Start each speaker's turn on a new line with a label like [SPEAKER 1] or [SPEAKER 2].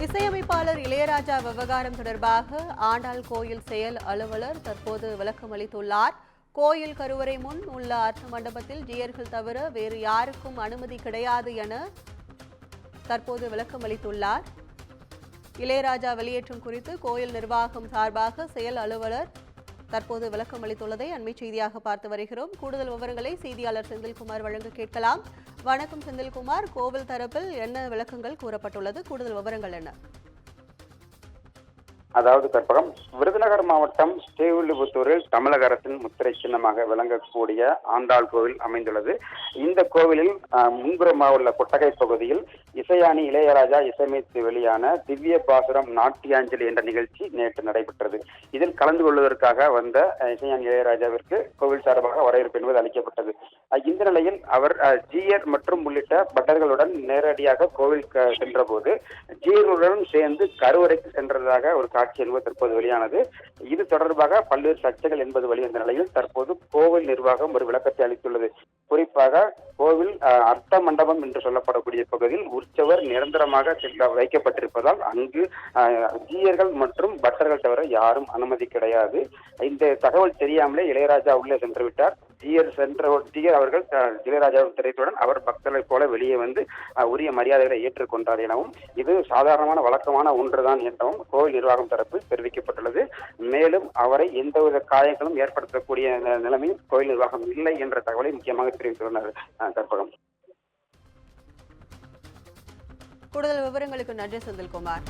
[SPEAKER 1] இசையமைப்பாளர் இளையராஜா விவகாரம் தொடர்பாக ஆண்டாள் கோயில் செயல் அலுவலர் தற்போது விளக்கம் அளித்துள்ளார். கோயில் கருவறை முன் உள்ள அர்த்த மண்டபத்தில் ஜீயர்கள் தவிர வேறு யாருக்கும் அனுமதி கிடையாது என தற்போது விளக்கம் அளித்துள்ளார். இளையராஜா வெளியேற்றம் குறித்து கோயில் நிர்வாகம் சார்பாக செயல் அலுவலர் தற்போது விளக்கம் அளித்துள்ளதை அண்மை செய்தியாக பார்த்து வருகிறோம். கூடுதல் விவரங்களை செய்தியாளர் செந்தில்குமார் வழங்க கேட்கலாம். வணக்கம் செந்தில்குமார், கோவில் தரப்பில் என்ன விளக்கங்கள் கூறப்பட்டுள்ளது? கூடுதல் விவரங்கள் என்ன?
[SPEAKER 2] அதாவது கற்பகம், விருதுநகர் மாவட்டம் ஸ்ரீவில்லிபுத்தூரில் தமிழக அரசின் முத்திரை சின்னமாக விளங்கக்கூடிய ஆண்டாள் கோவில் அமைந்துள்ளது. இந்த கோவிலில் முன்புறமாக உள்ள கொட்டகை பகுதியில் இசையானி இளையராஜா இசையமைத்து வெளியான திவ்ய பாசுரம் நாட்டியாஞ்சலி என்ற நிகழ்ச்சி நேற்று நடைபெற்றது. இதில் கலந்து கொள்வதற்காக வந்த இசையானி இளையராஜாவிற்கு கோவில் சார்பாக வரவேற்பு என்பது அளிக்கப்பட்டது. இந்த நிலையில் அவர் ஜீயர் மற்றும் உள்ளிட்ட பட்டர்களுடன் நேரடியாக கோவில் சென்ற போது ஜீயர்களுடன் சேர்ந்து கருவறைக்கு சென்றதாக ஒரு காட்சி என்பது தற்போது வெளியானது. இது தொடர்பாக பல்வேறு சர்ச்சைகள் என்பது வெளிவந்த நிலையில் தற்போது கோவில் நிர்வாகம் ஒரு விளக்கத்தை அளித்துள்ளது. குறிப்பாக கோவில் அர்த்த மண்டபம் என்று சொல்லப்படக்கூடிய பகுதியில் உற்சவர் நிரந்தரமாக வைக்கப்பட்டிருப்பதால் அங்கு ஜீயர்கள் மற்றும் பட்டர்கள் தவிர யாரும் அனுமதி கிடையாது. இந்த தகவல் தெரியாமலே இளையராஜா உள்ளே சென்று விட்டார். ஜீயர் அவர்கள் இளையராஜாவின் திரைத்துடன் அவர் பக்தர்களை போல வெளியே வந்து உரிய மரியாதைகளை ஏற்றுக்கொண்டார் எனவும் இது சாதாரணமான வழக்கமான ஒன்றுதான் எனவும் கோவில் நிர்வாகம் தரப்பு தெரிவிக்கப்பட்டுள்ளது. மேலும் அவரை எந்தவித காயங்களும் ஏற்படுத்தக்கூடிய நிலைமையும் கோயில் நிர்வாகம் இல்லை என்ற தகவலை முக்கியமாக தெரிவித்துள்ளனர். கற்பகம்,
[SPEAKER 1] கூடுதல் விவரங்களுக்கு நன்றி செந்தில்குமார்.